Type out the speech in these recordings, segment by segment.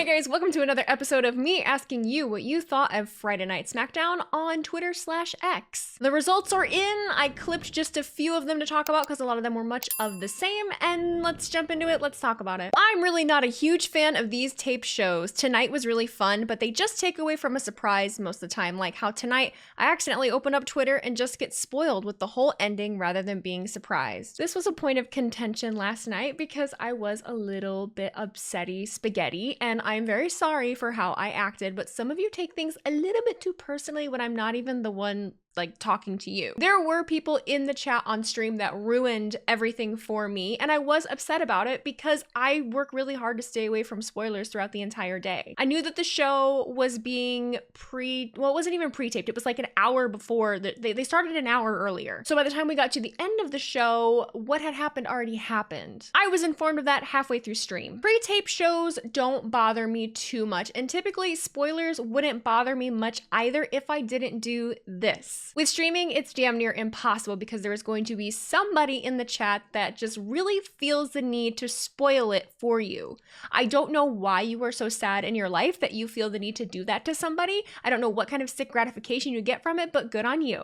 Hey guys, welcome to another episode of me asking you what you thought of Friday Night Smackdown on Twitter/X. The results are in. I clipped just a few of them to talk about because a lot of them were much of the same, and let's jump into it. Let's talk about it. I'm really not a huge fan of these tape shows. Tonight was really fun, but they just take away from a surprise most of the time, like how tonight I accidentally open up Twitter and just get spoiled with the whole ending rather than being surprised. This was a point of contention last night because I was a little bit upsetty spaghetti, and I'm very sorry for how I acted, but some of you take things a little bit too personally when I'm not even the one talking to you. There were people in the chat on stream that ruined everything for me, and I was upset about it because I work really hard to stay away from spoilers throughout the entire day. I knew that the show was being it wasn't even pre-taped. It was like an hour before. They started an hour earlier. So by the time we got to the end of the show, what had happened already happened. I was informed of that halfway through stream. Pre-tape shows don't bother me too much, and typically spoilers wouldn't bother me much either if I didn't do this. With streaming, it's damn near impossible because there is going to be somebody in the chat that just really feels the need to spoil it for you. I don't know why you are so sad in your life that you feel the need to do that to somebody. I don't know what kind of sick gratification you get from it, but good on you.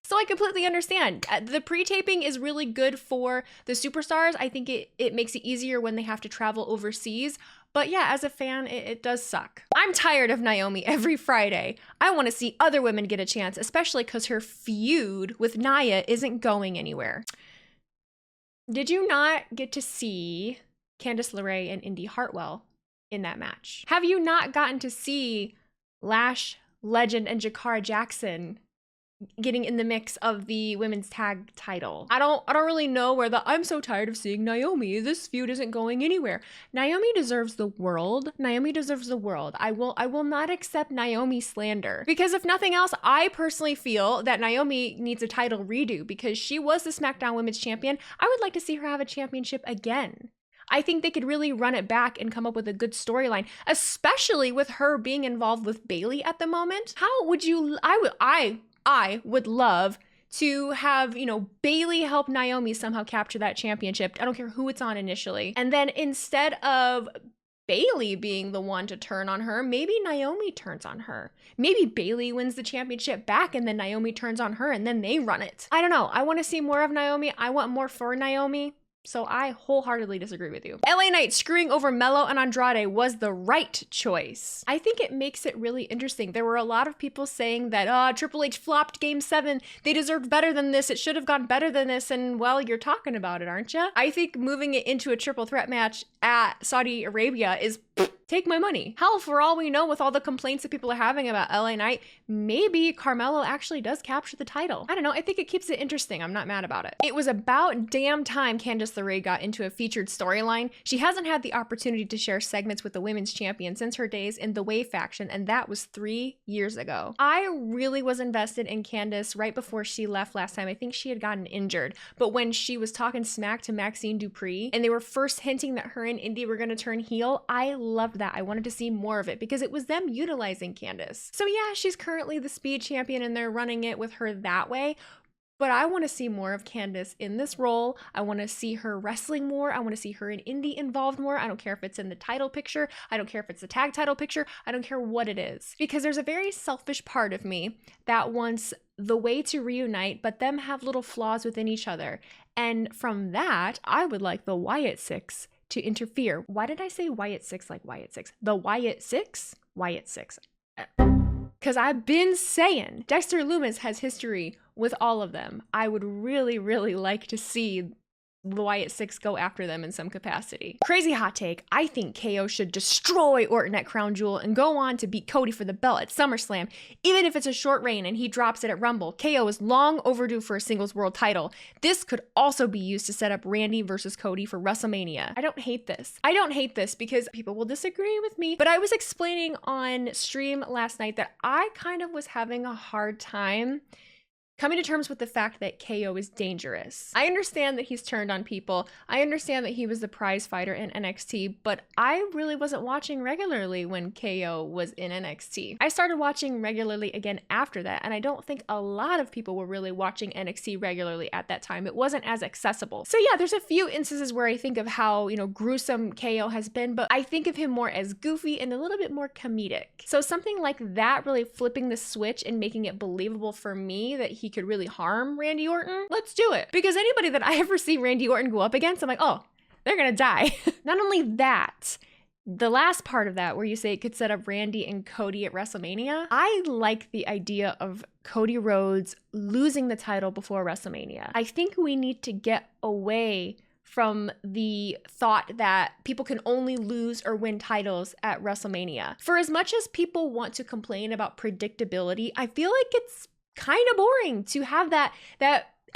So I completely understand. The pre-taping is really good for the superstars. I think it makes it easier when they have to travel overseas. But yeah, as a fan, it does suck. I'm tired of Naomi every Friday. I want to see other women get a chance, especially because her feud with Nia isn't going anywhere. Did you not get to see Candice LeRae and Indy Hartwell in that match? Have you not gotten to see Lash Legend and Jakara Jackson getting in the mix of the women's tag title? I don't really know where I'm so tired of seeing Naomi. This feud isn't going anywhere. Naomi deserves the world. Naomi deserves the world. I will not accept Naomi slander, because if nothing else, I personally feel that Naomi needs a title redo because she was the SmackDown Women's Champion. I would like to see her have a championship again. I think they could really run it back and come up with a good storyline, especially with her being involved with Bayley at the moment. How would you, I would love to have, Bayley help Naomi somehow capture that championship. I don't care who it's on initially. And then instead of Bayley being the one to turn on her, maybe Naomi turns on her. Maybe Bayley wins the championship back and then Naomi turns on her and then they run it. I don't know. I want to see more of Naomi. I want more for Naomi. So I wholeheartedly disagree with you. LA Knight screwing over Mello and Andrade was the right choice. I think it makes it really interesting. There were a lot of people saying that, Triple H flopped Game 7. They deserved better than this. It should have gone better than this. And well, you're talking about it, aren't you? I think moving it into a triple threat match at Saudi Arabia is take my money. Hell, for all we know, with all the complaints that people are having about LA Knight, maybe Carmelo actually does capture the title. I don't know. I think it keeps it interesting. I'm not mad about it. It was about damn time Candice LeRae got into a featured storyline. She hasn't had the opportunity to share segments with the women's champion since her days in the Way faction, and that was 3 years ago. I really was invested in Candice right before she left last time. I think she had gotten injured, but when she was talking smack to Maxine Dupree and they were first hinting that her and Indy were going to turn heel, I loved that. I wanted to see more of it because it was them utilizing Candice. So yeah, she's currently the speed champion and they're running it with her that way. But I want to see more of Candice in this role. I want to see her wrestling more. I want to see her in Indy involved more. I don't care if it's in the title picture. I don't care if it's the tag title picture. I don't care what it is. Because there's a very selfish part of me that wants the Way to reunite, but them have little flaws within each other. And from that, I would like the Wyatt Six to interfere. Why did I say Wyatt Six like Wyatt Six? The Wyatt Six? Wyatt Six. Because I've been saying Dexter Lumis has history with all of them. I would really, really like to see the Wyatt Six go after them in some capacity. Crazy hot take. I think KO should destroy Orton at Crown Jewel and go on to beat Cody for the belt at SummerSlam. Even if it's a short reign and he drops it at Rumble, KO is long overdue for a singles world title. This could also be used to set up Randy versus Cody for WrestleMania. I don't hate this. I don't hate this because people will disagree with me, but I was explaining on stream last night that I kind of was having a hard time coming to terms with the fact that KO is dangerous. I understand that he's turned on people. I understand that he was the prize fighter in NXT, but I really wasn't watching regularly when KO was in NXT. I started watching regularly again after that, and I don't think a lot of people were really watching NXT regularly at that time. It wasn't as accessible. So yeah, there's a few instances where I think of how, gruesome KO has been, but I think of him more as goofy and a little bit more comedic. So something like that really flipping the switch and making it believable for me that he could really harm Randy Orton, let's do it. Because anybody that I ever see Randy Orton go up against, I'm like, oh, they're gonna die. Not only that, the last part of that where you say it could set up Randy and Cody at WrestleMania, I like the idea of Cody Rhodes losing the title before WrestleMania. I think we need to get away from the thought that people can only lose or win titles at WrestleMania. For as much as people want to complain about predictability, I feel like it's kind of boring to have that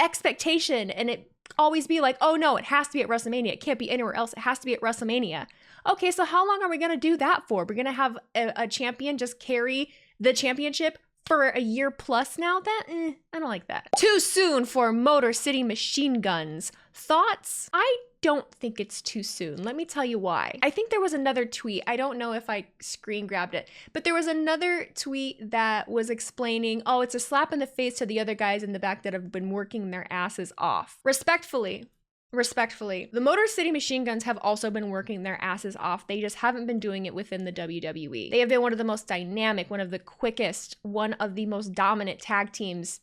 expectation and it always be like, oh no, it has to be at WrestleMania. It can't be anywhere else. It has to be at WrestleMania. Okay, so how long are we going to do that for? We're going to have a champion just carry the championship for a year plus now? I don't like that. Too soon for Motor City Machine Guns. Thoughts? I don't think it's too soon. Let me tell you why. I think there was another tweet. I don't know if I screen grabbed it, but there was another tweet that was explaining, oh, it's a slap in the face to the other guys in the back that have been working their asses off. Respectfully, the Motor City Machine Guns have also been working their asses off. They just haven't been doing it within the WWE. They have been one of the most dynamic, one of the quickest, one of the most dominant tag teams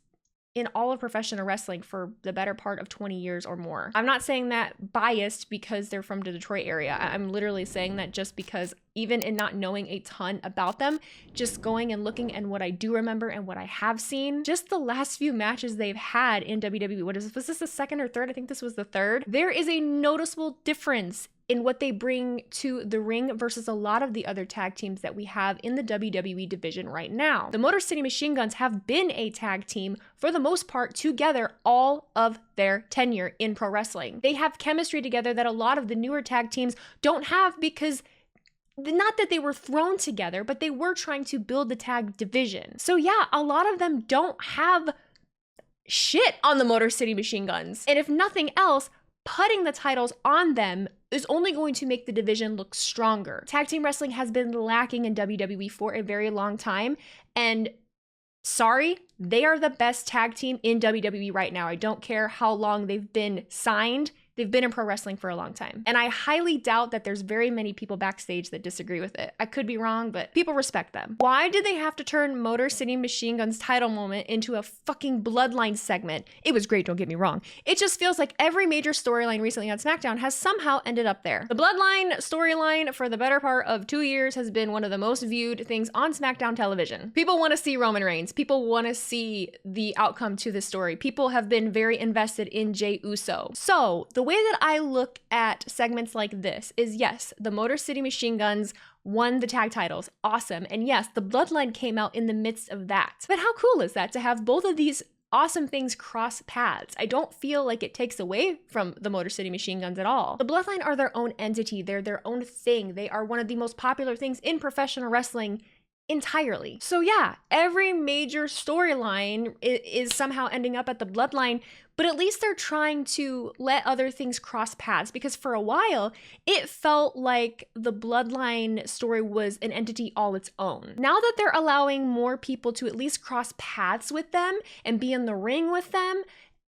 in all of professional wrestling for the better part of 20 years or more. I'm not saying that biased because they're from the Detroit area. I'm literally saying that just because even in not knowing a ton about them, just going and looking and what I do remember and what I have seen, just the last few matches they've had in WWE, was this the second or third? I think this was the third. There is a noticeable difference in what they bring to the ring versus a lot of the other tag teams that we have in the WWE division right now. The Motor City Machine Guns have been a tag team for the most part together all of their tenure in pro wrestling. They have chemistry together that a lot of the newer tag teams don't have because not that they were thrown together, but they were trying to build the tag division. So yeah, a lot of them don't have shit on the Motor City Machine Guns. And if nothing else, putting the titles on them is only going to make the division look stronger. Tag team wrestling has been lacking in WWE for a very long time, and sorry, they are the best tag team in WWE right now. I don't care how long they've been signed. They've been in pro wrestling for a long time. And I highly doubt that there's very many people backstage that disagree with it. I could be wrong, but people respect them. Why did they have to turn Motor City Machine Guns title moment into a fucking Bloodline segment? It was great, don't get me wrong. It just feels like every major storyline recently on SmackDown has somehow ended up there. The Bloodline storyline for the better part of 2 years has been one of the most viewed things on SmackDown television. People want to see Roman Reigns. People want to see the outcome to the story. People have been very invested in Jey Uso. So the way that I look at segments like this is, yes, the Motor City Machine Guns won the tag titles. Awesome. And yes, the Bloodline came out in the midst of that. But how cool is that to have both of these awesome things cross paths? I don't feel like it takes away from the Motor City Machine Guns at all. The Bloodline are their own entity. They're their own thing. They are one of the most popular things in professional wrestling entirely. So yeah, every major storyline is somehow ending up at the Bloodline, but at least they're trying to let other things cross paths, because for a while it felt like the Bloodline story was an entity all its own. Now that they're allowing more people to at least cross paths with them and be in the ring with them,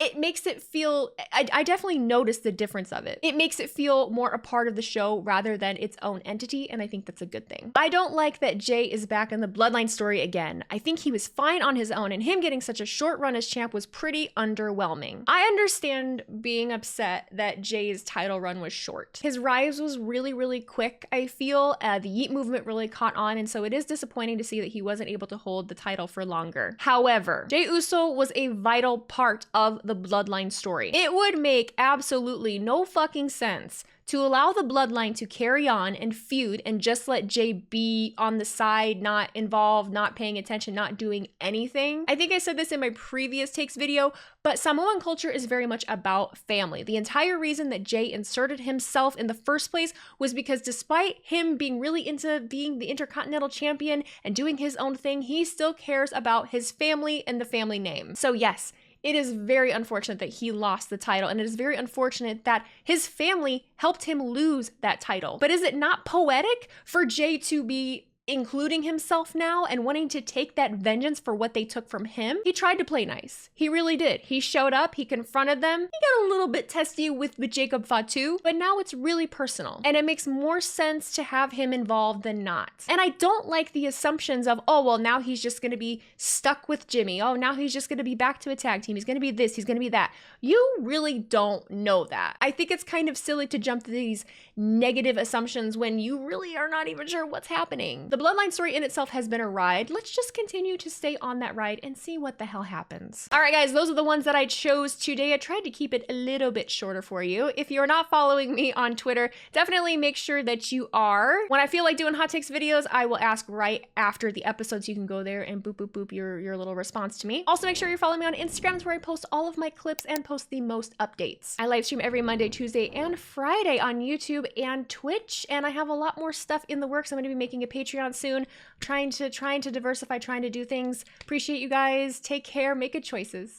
it makes it feel, I definitely noticed the difference of it. It makes it feel more a part of the show rather than its own entity, and I think that's a good thing. I don't like that Jey is back in the Bloodline story again. I think he was fine on his own, and him getting such a short run as champ was pretty underwhelming. I understand being upset that Jey's title run was short. His rise was really, really quick, I feel. The Yeet movement really caught on, and so it is disappointing to see that he wasn't able to hold the title for longer. However, Jey Uso was a vital part of the Bloodline story. It would make absolutely no fucking sense to allow the Bloodline to carry on and feud and just let Jay be on the side, not involved, not paying attention, not doing anything. I think I said this in my previous takes video, but Samoan culture is very much about family. The entire reason that Jay inserted himself in the first place was because despite him being really into being the Intercontinental Champion and doing his own thing, he still cares about his family and the family name. So yes, it is very unfortunate that he lost the title, and it is very unfortunate that his family helped him lose that title. But is it not poetic for Jay to be including himself now and wanting to take that vengeance for what they took from him? He tried to play nice. He really did. He showed up, he confronted them. He got a little bit testy with Jacob Fatu, but now it's really personal. And it makes more sense to have him involved than not. And I don't like the assumptions of, oh, well, now he's just gonna be stuck with Jimmy. Oh, now he's just gonna be back to a tag team. He's gonna be this, he's gonna be that. You really don't know that. I think it's kind of silly to jump to these negative assumptions when you really are not even sure what's happening. The Bloodline story in itself has been a ride. Let's just continue to stay on that ride and see what the hell happens. All right, guys, those are the ones that I chose today. I tried to keep it a little bit shorter for you. If you're not following me on Twitter, definitely make sure that you are. When I feel like doing hot takes videos, I will ask right after the episodes. You can go there and boop, boop, boop your little response to me. Also, make sure you're following me on Instagram. It's where I post all of my clips and post the most updates. I live stream every Monday, Tuesday, and Friday on YouTube and Twitch, and I have a lot more stuff in the works. I'm going to be making a Patreon soon. Trying to diversify, trying to do things. Appreciate you guys. Take care. Make good choices.